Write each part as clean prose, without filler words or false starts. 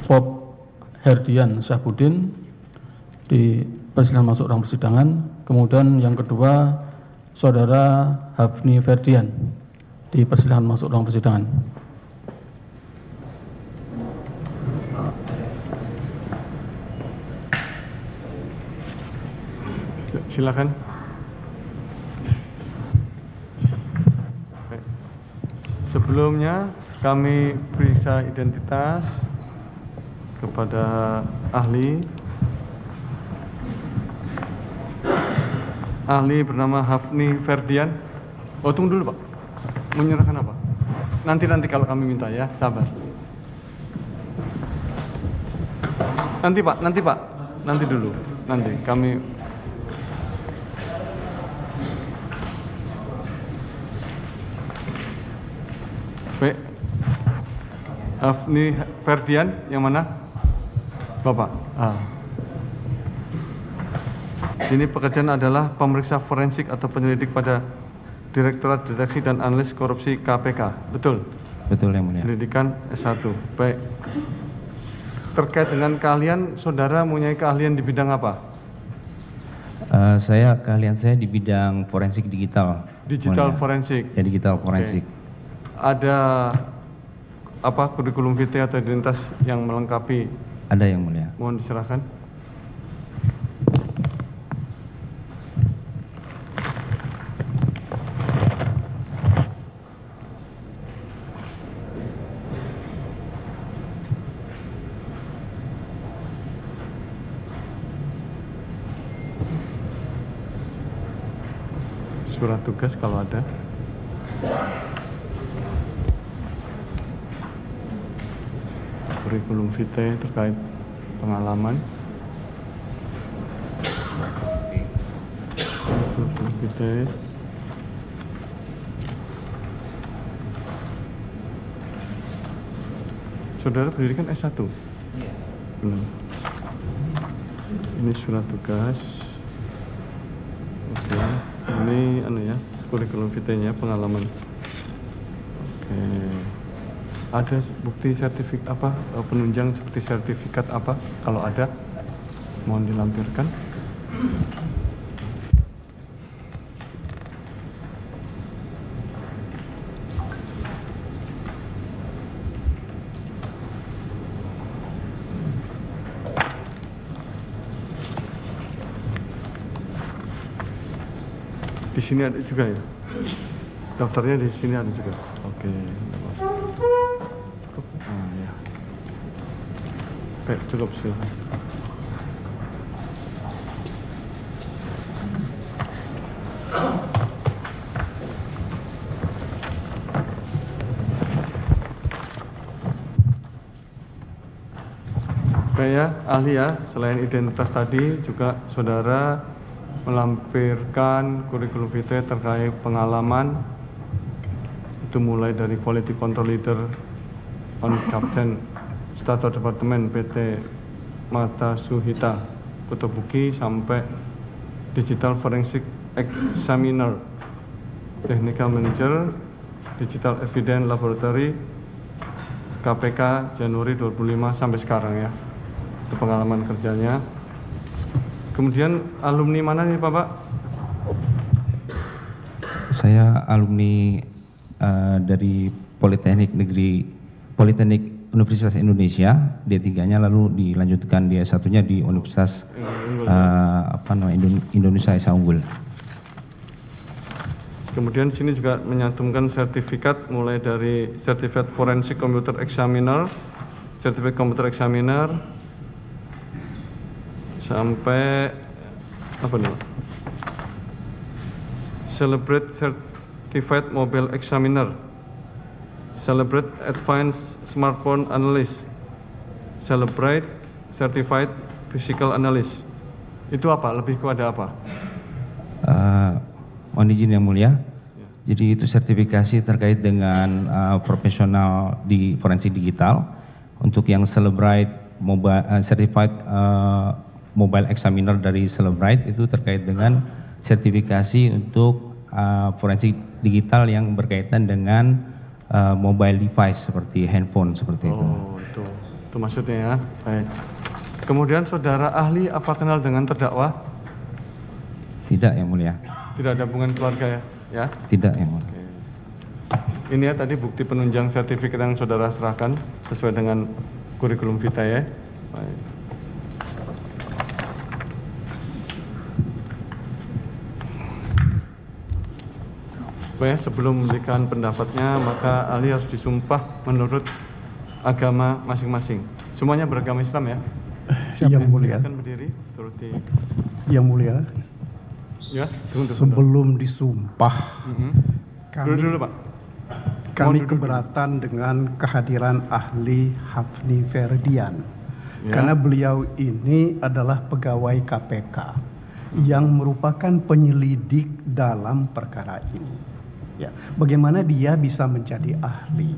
Bob Herdian Syahbudin di persidangan masuk ruang persidangan. Kemudian yang kedua Saudara Hafni Ferdian di persidangan masuk ruang persidangan. Silakan. Sebelumnya kami periksa identitas kepada ahli. Ahli bernama Hafni Ferdian. Oh, tunggu dulu, Pak. Menyerahkan apa? Nanti kalau kami minta ya, sabar. Nanti Pak. Nanti dulu. Nanti kami. Baik. Hafni Ferdian yang mana? Bapak. Sini pekerjaan adalah pemeriksa forensik atau penyelidik pada Direktorat Deteksi dan Analisis Korupsi KPK. Betul? Betul, Yang Mulia. Pendidikan S1. Baik. Terkait dengan keahlian, saudara mempunyai keahlian di bidang apa? Keahlian saya di bidang forensik digital. Digital Mulia. forensik. Ya, digital forensik. Ada apa kurikulum vitae atau identitas yang melengkapi? Ada, Yang Mulia. Mohon diserahkan. Surat tugas kalau ada. Kurikulum vitae terkait pengalaman. Kurikulum vitae. Saudara pendidikan S1? Iya. Belum. Ini surat tugas. Oke. Ini ya, kurikulum vitae-nya, pengalaman. Oke. Ada bukti sertifikat apa, penunjang seperti sertifikat apa? Kalau ada, mohon dilampirkan. Di sini ada juga ya? Daftarnya di sini ada juga. Oke. Ya. Baik, cukup silakan. Baik ya, ahli ya, selain identitas tadi juga saudara melampirkan kurikulum vitae terkait pengalaman itu mulai dari Quality Control Leader on Captain Stator Departemen PT Mata Suhita Kutobuki sampai Digital Forensic Examiner Technical Manager Digital Evidence Laboratory KPK Januari 25 sampai sekarang ya, itu pengalaman kerjanya. Kemudian alumni mana nih Bapak? Saya alumni dari Politeknik Universitas Indonesia, D3-nya lalu dilanjutkan D1-nya di Universitas Indonesia Esa Unggul. Kemudian sini juga menyantumkan sertifikat mulai dari Certificate Forensic Computer Examiner, Certificate Computer Examiner sampai apa nih? Celebrate Certified Mobile Examiner, Celebrate Advanced Smartphone Analyst, Celebrate Certified Physical Analyst. Itu apa? Lebih kepada apa? Mohon izin Yang Mulia. Jadi itu sertifikasi terkait dengan profesional di forensik digital. Untuk yang Celebrate Certified Mobile Examiner dari Celebrite itu terkait dengan sertifikasi untuk forensik digital yang berkaitan dengan mobile device seperti handphone seperti itu. Oh, itu. Itu maksudnya ya. Baik. Kemudian saudara ahli apa kenal dengan terdakwa? Tidak, Yang Mulia. Tidak ada hubungan keluarga ya? Ya. Tidak, Yang Mulia. Oke. Ini ya tadi bukti penunjang sertifikat yang saudara serahkan sesuai dengan kurikulum vitae ya. Baik. Baik, sebelum memberikan pendapatnya, maka ahli harus disumpah menurut agama masing-masing. Semuanya beragama Islam ya? Yang Mulia, Silakan berdiri, turuti. Yang Mulia, Ya, tunggu. sebelum disumpah, Dulu Pak. kami Mohon duduk. keberatan dengan kehadiran ahli Hafni Ferdian. Ya. Karena beliau ini adalah pegawai KPK yang merupakan penyelidik dalam perkara ini. Ya, bagaimana dia bisa menjadi ahli?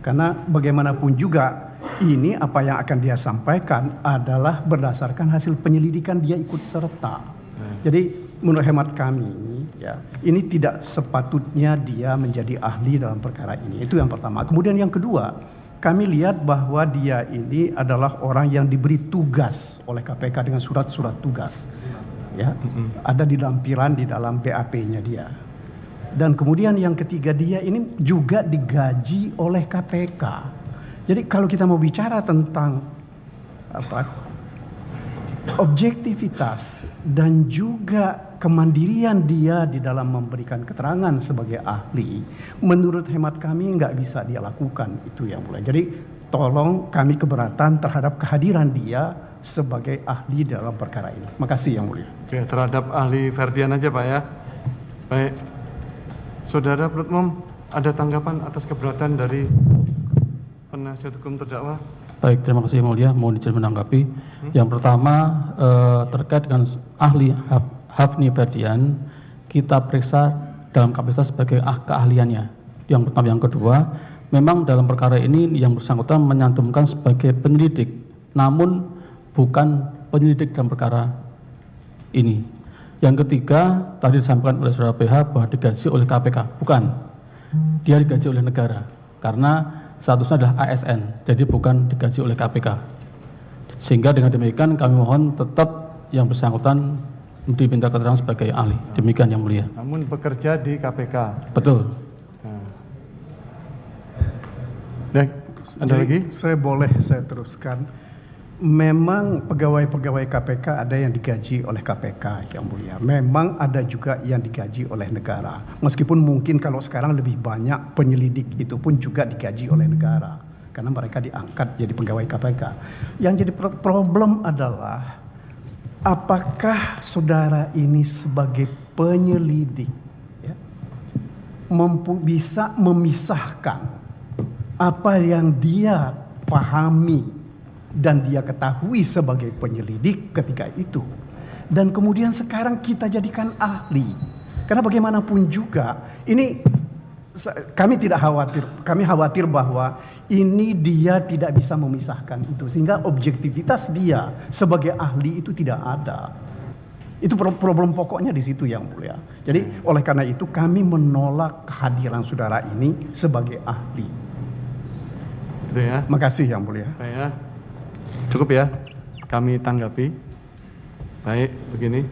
Karena bagaimanapun juga ini apa yang akan dia sampaikan adalah berdasarkan hasil penyelidikan dia ikut serta. Jadi menurut hemat kami, ya, ini tidak sepatutnya dia menjadi ahli dalam perkara ini. Itu yang pertama. Kemudian yang kedua, kami lihat bahwa dia ini adalah orang yang diberi tugas oleh KPK dengan surat-surat tugas. Ya, ada di lampiran di dalam BAP-nya dia. Dan kemudian yang ketiga, dia ini juga digaji oleh KPK. Jadi kalau kita mau bicara tentang objektivitas dan juga kemandirian dia di dalam memberikan keterangan sebagai ahli, menurut hemat kami nggak bisa dia lakukan itu yang mulai. Jadi tolong kami keberatan terhadap kehadiran dia sebagai ahli dalam perkara ini. Makasih yang mulia. Oke, terhadap ahli Ferdian aja Pak ya. Baik. Saudara penuntut umum, ada tanggapan atas keberatan dari penasihat hukum terdakwa? Baik, terima kasih Yang Mulia. Mohon izin menanggapi. Yang pertama terkait dengan ahli Hafni Ferdian, kita periksa dalam kapasitas sebagai keahliannya. Yang pertama, yang kedua, memang dalam perkara ini yang bersangkutan menyantumkan sebagai penyelidik, namun bukan penyelidik dalam perkara ini. Yang ketiga, tadi disampaikan oleh saudara PH bahwa digaji oleh KPK, bukan. Dia digaji oleh negara, karena statusnya adalah ASN, jadi bukan digaji oleh KPK. Sehingga dengan demikian kami mohon tetap yang bersangkutan diminta keterangan sebagai ahli. Demikian yang mulia. Namun bekerja di KPK. Betul. Nah. Ada Jadi, lagi? saya teruskan. Memang pegawai-pegawai KPK ada yang digaji oleh KPK yang mulia. Memang ada juga yang digaji oleh negara. Meskipun mungkin kalau sekarang lebih banyak penyelidik itu pun juga digaji oleh negara. Karena mereka diangkat jadi pegawai KPK. Yang jadi problem adalah apakah saudara ini sebagai penyelidik ya, bisa memisahkan apa yang dia pahami dan dia ketahui sebagai penyelidik ketika itu. Dan kemudian sekarang kita jadikan ahli. Karena bagaimanapun juga, ini kami tidak khawatir. Kami khawatir bahwa ini dia tidak bisa memisahkan itu. Sehingga objektivitas dia sebagai ahli itu tidak ada. Itu problem pokoknya di situ yang mulia. Jadi oleh karena itu kami menolak kehadiran saudara ini sebagai ahli. Gitu ya. Makasih yang mulia. Baik ya. Cukup ya, kami tanggapi. Baik, begini.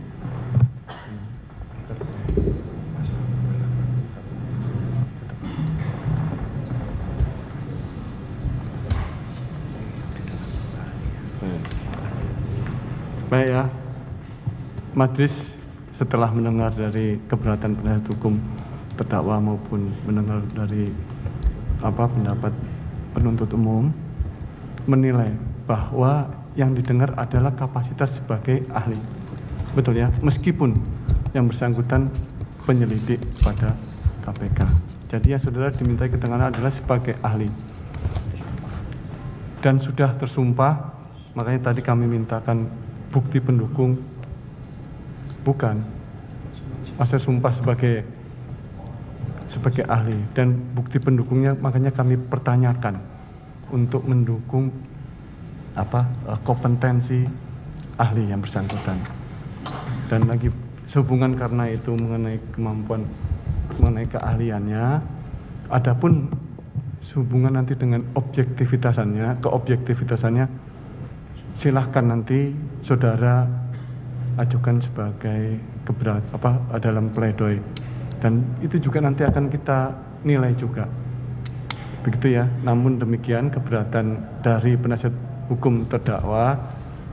Baik ya, majelis setelah mendengar dari keberatan penasihat hukum terdakwa maupun mendengar dari pendapat penuntut umum, menilai bahwa yang didengar adalah kapasitas sebagai ahli. Betul ya, meskipun yang bersangkutan penyelidik pada KPK. Jadi ya saudara dimintai keterangan adalah sebagai ahli. Dan sudah tersumpah, makanya tadi kami mintakan bukti pendukung. Bukan, masa sumpah sebagai ahli. Dan bukti pendukungnya makanya kami pertanyakan untuk mendukung kompetensi ahli yang bersangkutan. Dan lagi sehubungan karena itu mengenai kemampuan, mengenai keahliannya, adapun sehubungan nanti dengan keobjektivitasannya silahkan nanti saudara ajukan sebagai dalam pledoi, dan itu juga nanti akan kita nilai juga. Begitu ya. Namun demikian keberatan dari penasihat hukum terdakwa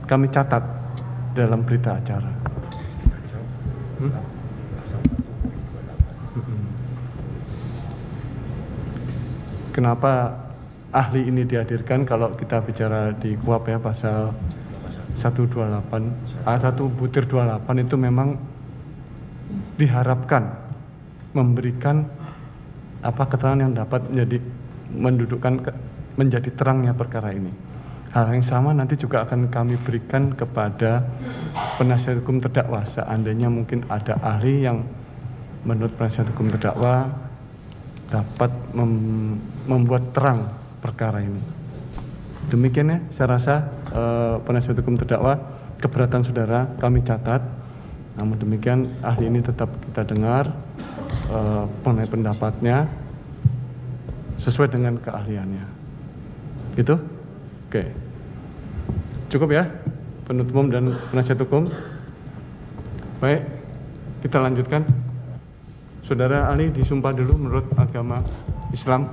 kami catat dalam berita acara. Kenapa ahli ini dihadirkan? Kalau kita bicara di KUHP ya, pasal 128 1/28 itu memang diharapkan memberikan keterangan yang dapat menjadi terangnya perkara ini. Hal yang sama nanti juga akan kami berikan kepada penasihat hukum terdakwa seandainya mungkin ada ahli yang menurut penasihat hukum terdakwa dapat membuat terang perkara ini. Demikian ya, saya rasa penasihat hukum terdakwa, keberatan saudara kami catat. Namun demikian ahli ini tetap kita dengar mengenai pendapatnya sesuai dengan keahliannya. Gitu? Oke. Cukup ya penuntut umum dan penasihat hukum. Baik, kita lanjutkan. Saudara ahli disumpah dulu menurut agama Islam.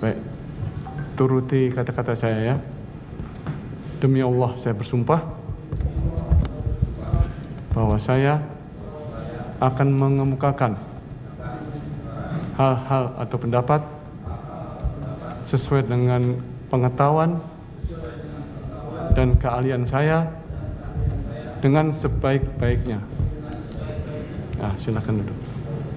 Baik, turuti kata-kata saya ya. Demi Allah saya bersumpah bahwa saya akan mengemukakan hal-hal atau pendapat sesuai dengan pengetahuan dan keahlian saya dengan sebaik-baiknya. Silakan duduk.